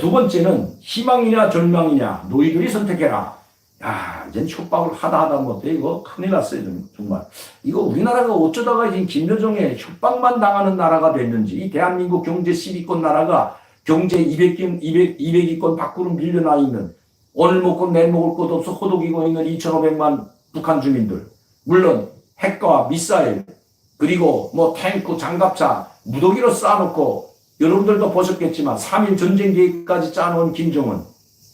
두 번째는 희망이냐 절망이냐 너희들이 선택해라. 야, 이제 협박을 하다 못해 이거 큰일 났어요. 정말. 이거 우리나라가 어쩌다가 지금 김여정의 협박만 당하는 나라가 됐는지, 이 대한민국 경제 10위권 나라가 경제 200위권 밖으로 밀려나 있는, 오늘 먹고 내일 먹을 것 없어 호독이고 있는 2,500만 북한 주민들. 물론 핵과 미사일, 그리고 뭐 탱크, 장갑차, 무더기로 쌓아놓고, 여러분들도 보셨겠지만 3.1 전쟁 계획까지 짜놓은 김정은.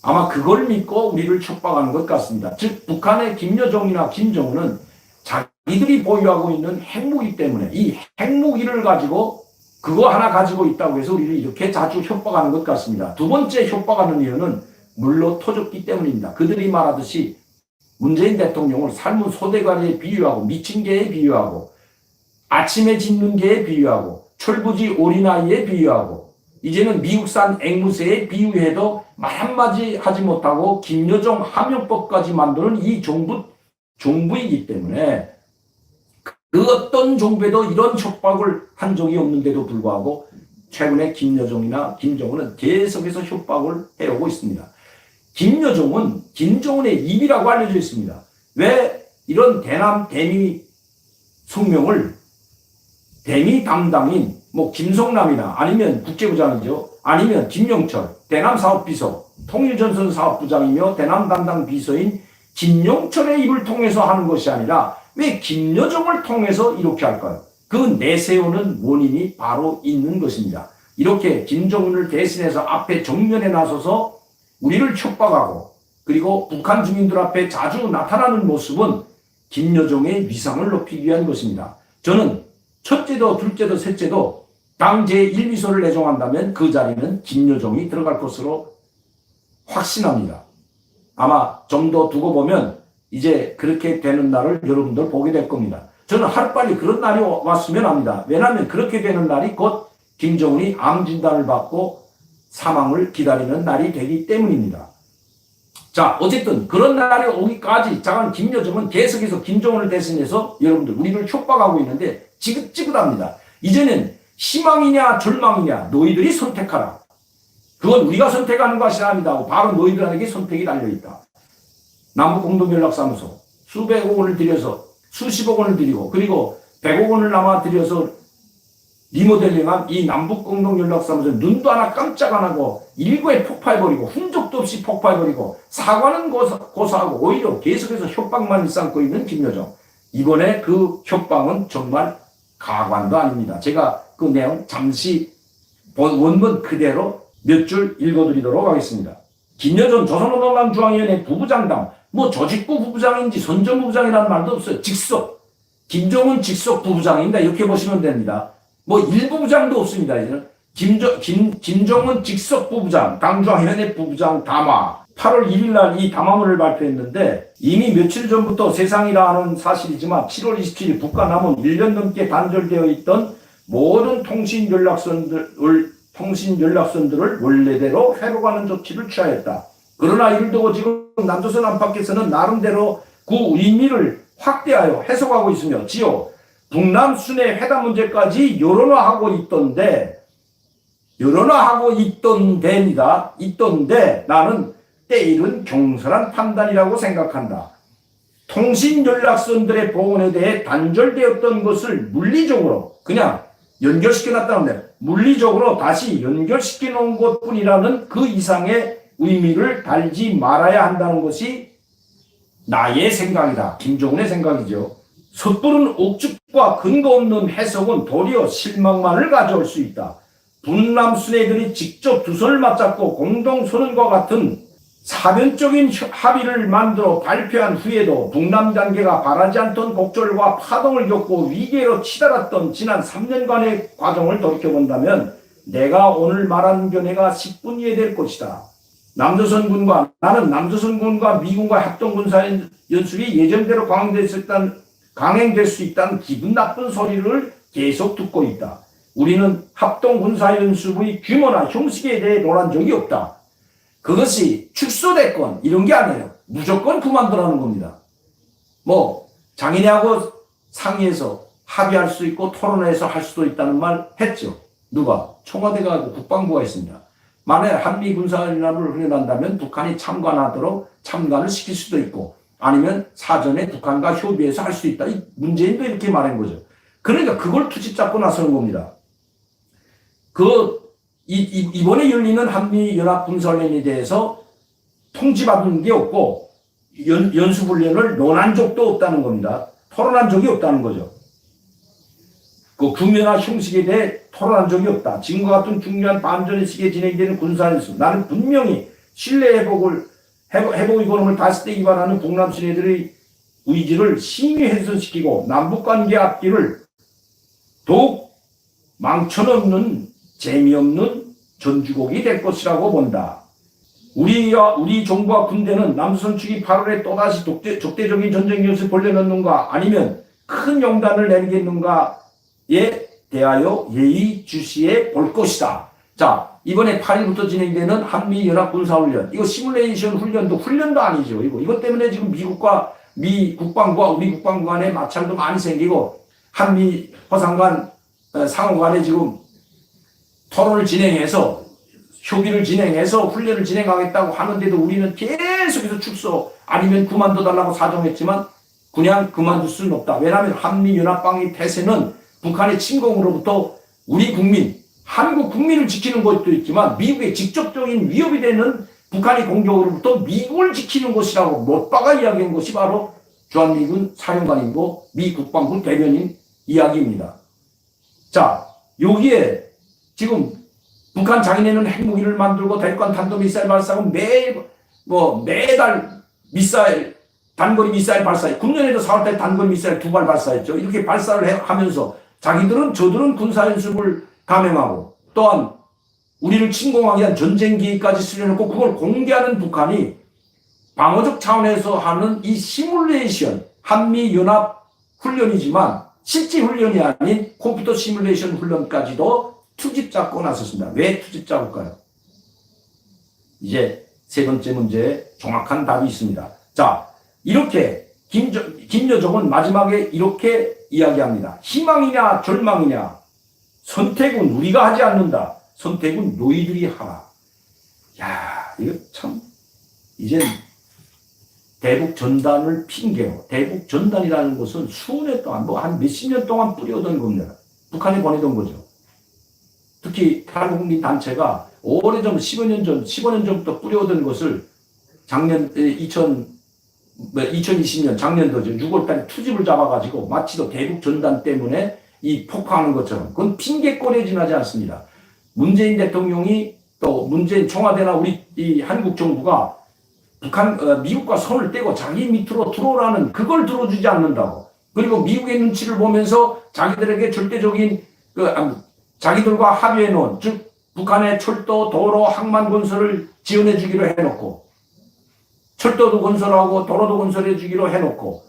아마 그걸 믿고 우리를 촉박하는 것 같습니다. 즉 북한의 김여정이나 김정은은 자기들이 보유하고 있는 핵무기 때문에 이 핵무기를 가지고 그거 하나 가지고 있다고 해서 우리를 이렇게 자주 협박하는 것 같습니다. 두 번째 협박하는 이유는 물로 터졌기 때문입니다. 그들이 말하듯이 문재인 대통령을 삶은 소대가리에 비유하고 미친 개에 비유하고 아침에 짖는 개에 비유하고 철부지 어린아이에 비유하고 이제는 미국산 앵무새에 비유해도 말 한마디 하지 못하고 김여정 하명법까지 만드는 이 정부이기 때문에 그 어떤 정부에도 이런 협박을 한 적이 없는데도 불구하고 최근에 김여정이나 김정은은 계속해서 협박을 해오고 있습니다. 김여정은 김정은의 입이라고 알려져 있습니다. 왜 이런 대남 대미 성명을 대미 담당인 뭐 김성남이나 아니면 국제부장이죠. 아니면 김영철 대남사업비서 통일전선 사업부장이며 대남 담당 비서인 김영철의 입을 통해서 하는 것이 아니라 왜 김여정을 통해서 이렇게 할까요? 그 내세우는 원인이 바로 있는 것입니다. 이렇게 김정은을 대신해서 앞에 정면에 나서서 우리를 협박하고 그리고 북한 주민들 앞에 자주 나타나는 모습은 김여정의 위상을 높이기 위한 것입니다. 저는 첫째도 둘째도 셋째도 당 제1비서를 내정한다면 그 자리는 김여정이 들어갈 것으로 확신합니다. 아마 좀 더 두고 보면 이제 그렇게 되는 날을 여러분들 보게 될 겁니다. 저는 하루빨리 그런 날이 왔으면 합니다. 왜냐하면 그렇게 되는 날이 곧 김정은이 암 진단을 받고 사망을 기다리는 날이 되기 때문입니다. 자, 어쨌든 그런 날이 오기까지 작은 김여정은 계속해서 김정은을 대신해서 여러분들 우리를 협박하고 있는데 지긋지긋합니다. 이제는 희망이냐 절망이냐 너희들이 선택하라. 그건 우리가 선택하는 것이 아니다. 바로 너희들에게 선택이 달려있다. 남북공동연락사무소 수백억 원을 들여서 수십억 원을 들이고 그리고 100억 원을 남아 들여서 리모델링한 이 남북공동연락사무소 눈도 하나 깜짝 안 하고 일부에 폭파해버리고 흔적도 없이 폭파해버리고 사과는 고사하고 오히려 계속해서 협박만 일삼고 있는 김여정. 이번에 그 협박은 정말 가관도 아닙니다. 제가 그 내용 잠시 원문 그대로 몇 줄 읽어드리도록 하겠습니다. 김여정 조선노동당 중앙위원회 부부장당 뭐 조직부 부부장인지 선전부 부장이라는 말도 없어요. 직속 김정은 직속 부부장입니다. 이렇게 보시면 됩니다. 뭐 일부부장도 없습니다. 이제는 김정은 직속 부부장 당중앙위원회 부부장 담화 8월 1일 날 이 담화문을 발표했는데 이미 며칠 전부터 세상이라 하는 사실이지만 7월 27일 북과 남은 1년 넘게 단절되어 있던 모든 통신연락선들을 원래대로 회로가는 조치를 취하였다. 그러나 이를 두고 지금 남조선 안팎에서는 나름대로 그 의미를 확대하여 해석하고 있으며 지요 북남 순회 회담 문제까지 여론화하고 있던데 나는 때이른 경솔한 판단이라고 생각한다. 통신연락선들의 복원에 대해 단절되었던 것을 물리적으로 그냥 연결시켜놨다는데 물리적으로 다시 연결시켜놓은 것뿐이라는 그 이상의 의미를 달지 말아야 한다는 것이 나의 생각이다. 김정은의 생각이죠. 섣부른 옥죽과 근거 없는 해석은 도리어 실망만을 가져올 수 있다. 북남 순회들이 직접 두 손을 맞잡고 공동선언과 같은 사변적인 합의를 만들어 발표한 후에도 북남 관계가 바라지 않던 곡절과 파동을 겪고 위기로 치달았던 지난 3년간의 과정을 돌이켜본다면 내가 오늘 말한 견해가 10분 이해될 것이다. 나는 남조선군과 미군과 합동군사연습이 예정대로 강행될 수 있다는 기분 나쁜 소리를 계속 듣고 있다. 우리는 합동군사연습의 규모나 형식에 대해 논한 적이 없다. 그것이 축소됐건 이런 게 아니에요. 무조건 그만두라는 겁니다. 뭐 장인애하고 상의해서 합의할 수 있고 토론해서 할 수도 있다는 말 했죠. 누가? 청와대가 아니고 국방부가 있습니다. 만에 한미 군사연합을 훈련한다면 북한이 참관을 시킬 수도 있고 아니면 사전에 북한과 협의해서 할 수 있다. 문재인도 이렇게 말한 거죠. 그러니까 그걸 투집 잡고 나서는 겁니다. 이번에 열리는 한미연합 군사훈련에 대해서 통지받은 게 없고 연수훈련을 논한 적도 없다는 겁니다. 토론한 적이 없다는 거죠. 그 규모나 형식에 대해 토론한 적이 없다. 지금과 같은 중요한 반전의 시기에 진행되는 군사연수. 나는 분명히 신뢰 회복의 권음을 다시 때 기반하는 북남 신뢰들의 의지를 심히 훼손시키고 남북관계 앞길을 더욱 망쳐놓는 재미없는 전주곡이 될 것이라고 본다. 우리 정부와 군대는 남조선 측이 8월에 또다시 적대적인 전쟁 연습을 벌려놓는가 아니면 큰 용단을 내리겠는가에 대하여 예의주시해 볼 것이다. 자, 이번에 8일부터 진행되는 한미연합군사훈련, 이거 시뮬레이션 훈련도 아니죠. 이것 때문에 지금 미 국방부와 우리 국방부 간에 마찰도 많이 생기고 한미 허상간 상호간에 지금 토론을 진행해서 협의를 진행해서 훈련을 진행하겠다고 하는데도 우리는 계속해서 축소 아니면 그만둬달라고 사정했지만 그냥 그만둘 수는 없다. 왜냐하면 한미연합방위 태세는 북한의 침공으로부터 우리 국민, 한국 국민을 지키는 것도 있지만 미국의 직접적인 위협이 되는 북한의 공격으로부터 미국을 지키는 것이라고 못 박아 이야기한 것이 바로 주한미군 사령관이고 미 국방부 대변인 이야기입니다. 자, 여기에 지금 북한 자기네는 핵무기를 만들고 대륙간 탄도미사일 발사하고 매달 단거리 미사일 발사해. 금년에도 4월달에 단거리 미사일 2발 발사했죠. 이렇게 발사를 하면서 저들은 군사연습을 감행하고 또한 우리를 침공하기 위한 전쟁기까지 수련했고 그걸 공개하는 북한이 방어적 차원에서 하는 이 시뮬레이션, 한미연합 훈련이지만 실제 훈련이 아닌 컴퓨터 시뮬레이션 훈련까지도 투집 잡고 나섰습니다. 왜 투집 잡을까요? 이제 세 번째 문제에 정확한 답이 있습니다. 자, 이렇게 김여정은 마지막에 이렇게 이야기합니다. 희망이냐 절망이냐 선택은 우리가 하지 않는다. 선택은 너희들이 하라. 야, 이거 참 이젠 대북 전단을 핑계로, 대북 전단이라는 것은 수년 동안 한 몇십 년 동안 뿌려오던 겁니다. 북한에 보내던 거죠. 특히 탈북민 단체가 오래전 15년 전부터 뿌려오던 것을 작년 2020년 작년도죠. 6월달에 투집을 잡아가지고 마치도 대북 전단 때문에 이 폭파하는 것처럼 그건 핑계거리에 지나지 않습니다. 문재인 대통령이 또 문재인 청와대나 우리 이 한국 정부가 미국과 손을 떼고 자기 밑으로 들어오라는 그걸 들어주지 않는다고. 그리고 미국의 눈치를 보면서 자기들에게 절대적인 자기들과 합의해 놓은 즉 북한의 철도, 도로, 항만 건설을 지원해 주기로 해놓고 철도도 건설하고 도로도 건설해 주기로 해놓고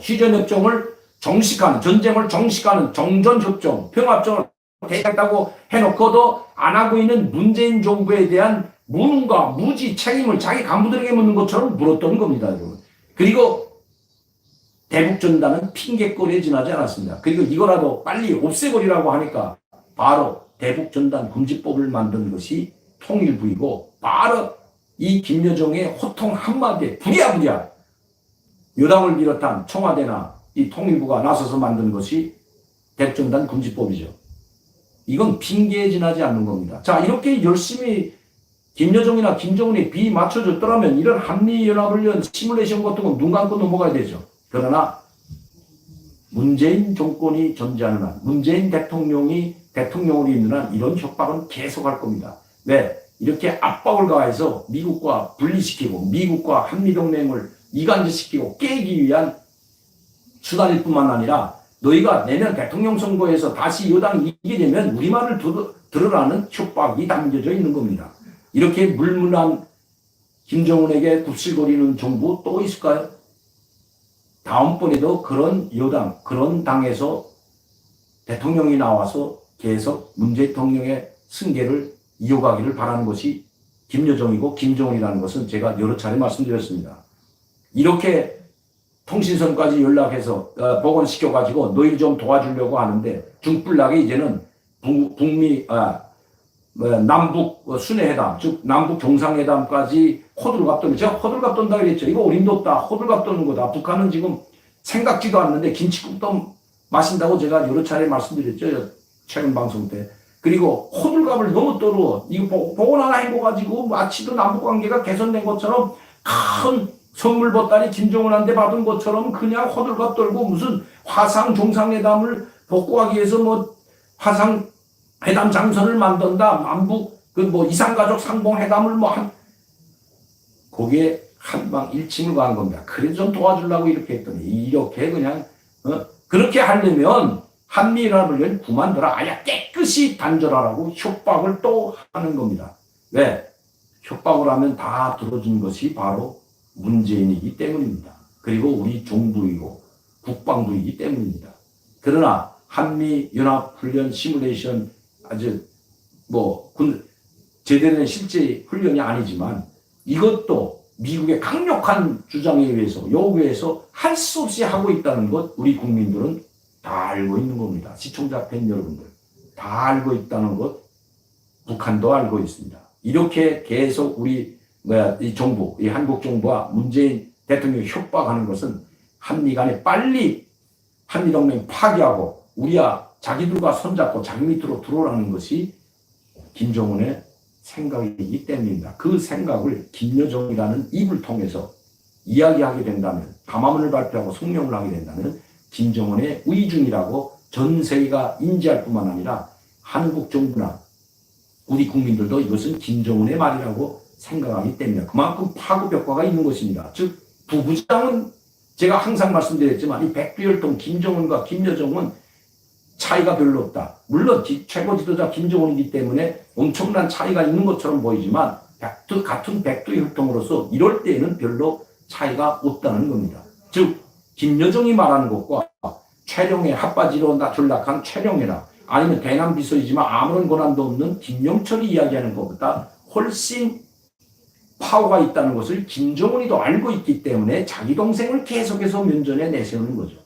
휴전협정을 정식하는 전쟁을 정식하는 정전협정, 평화협정을 개정했다고 해놓고도 안 하고 있는 문재인 정부에 대한 무능과 무지 책임을 자기 간부들에게 묻는 것처럼 물었던 겁니다. 여러분. 그리고 대북전단은 핑계거리에 지나지 않았습니다. 그리고 이거라도 빨리 없애버리라고 하니까 바로 대북전단 금지법을 만든 것이 통일부이고 바로 이 김여정의 호통 한마디에 부랴부랴 여당을 비롯한 청와대나 이 통일부가 나서서 만든 것이 대북전단 금지법이죠. 이건 핑계에 지나지 않는 겁니다. 자, 이렇게 열심히 김여정이나 김정은이 비 맞춰줬더라면 이런 한미연합훈련 시뮬레이션 같은 건 눈 감고 넘어가야 되죠. 그러나 문재인 정권이 존재하는 한, 문재인 대통령이 대통령으로 있는 한 이런 협박은 계속할 겁니다. 왜? 이렇게 압박을 가해서 미국과 분리시키고 미국과 한미동맹을 이간질시키고 깨기 위한 수단일 뿐만 아니라 너희가 내년 대통령 선거에서 다시 여당이 이기게 되면 우리 말을 들으라는 협박이 담겨져 있는 겁니다. 이렇게 물문한 김정은에게 굽실거리는 정부 또 있을까요? 다음번에도 그런 여당, 그런 당에서 대통령이 나와서 계속 문재인 대통령의 승계를 이어가기를 바라는 것이 김여정이고 김정은이라는 것은 제가 여러 차례 말씀드렸습니다. 이렇게 통신선까지 연락해서 복원시켜가지고 너희를 좀 도와주려고 하는데 중불나게 이제는 남북 순회회담, 즉 남북 정상회담까지 호들갑 떠는, 제가 호들갑 떤다 그랬죠. 이거 어림도 없다. 호들갑 떠는 거다. 북한은 지금 생각지도 않는데 김치국도 마신다고 제가 여러 차례 말씀드렸죠. 최근 방송 때. 그리고 호들갑을 너무 떨어. 이거 보고 하나 해가지고 마치도 남북 관계가 개선된 것처럼 큰 선물 보따리 김정은한테 받은 것처럼 그냥 호들갑 떨고 무슨 화상 정상회담을 복구하기 위해서 뭐 화상 회담 장소를 만든다. 남북 이산가족 상봉회담을 거기에 한방 일침을 가한 겁니다. 그래서 좀 도와주려고 이렇게 했더니 이렇게 그냥 그렇게 하려면 한미일합을 그만둬라. 아예 깨끗이 단절하라고 협박을 또 하는 겁니다. 왜? 협박을 하면 다 들어준 것이 바로 문재인이기 때문입니다. 그리고 우리 정부이고 국방부이기 때문입니다. 그러나 한미연합훈련 시뮬레이션 아주 제대로 된 실제 훈련이 아니지만 이것도 미국의 강력한 주장에 의해서 요구에 의해서 할 수 없이 하고 있다는 것 우리 국민들은 다 알고 있는 겁니다. 시청자 팬 여러분들 다 알고 있다는 것 북한도 알고 있습니다. 이렇게 계속 우리 이 정부, 이 한국 정부와 문재인 대통령이 협박하는 것은 한미 간에 빨리 한미동맹 파기하고 우리야 자기들과 손잡고 자기 밑으로 들어오라는 것이 김정은의 생각이기 때문입니다. 그 생각을 김여정이라는 입을 통해서 이야기하게 된다면, 담화문을 발표하고 성명을 하게 된다면 김정은의 의중이라고 전 세계가 인지할 뿐만 아니라 한국 정부나 우리 국민들도 이것은 김정은의 말이라고 생각하기 때문에 그만큼 파급 효과가 있는 것입니다. 즉 부부장은 제가 항상 말씀드렸지만 이 백두혈통 김정은과 김여정은 차이가 별로 없다. 물론 최고 지도자 김정은이기 때문에 엄청난 차이가 있는 것처럼 보이지만 같은 백두혈통으로서 이럴 때에는 별로 차이가 없다는 겁니다. 즉 김여정이 말하는 것과 최룡의 핫바지로 전락한 최룡이나 아니면 대남 비서이지만 아무런 권한도 없는 김영철이 이야기하는 것보다 훨씬 파워가 있다는 것을 김정은이도 알고 있기 때문에 자기 동생을 계속해서 면전에 내세우는 거죠.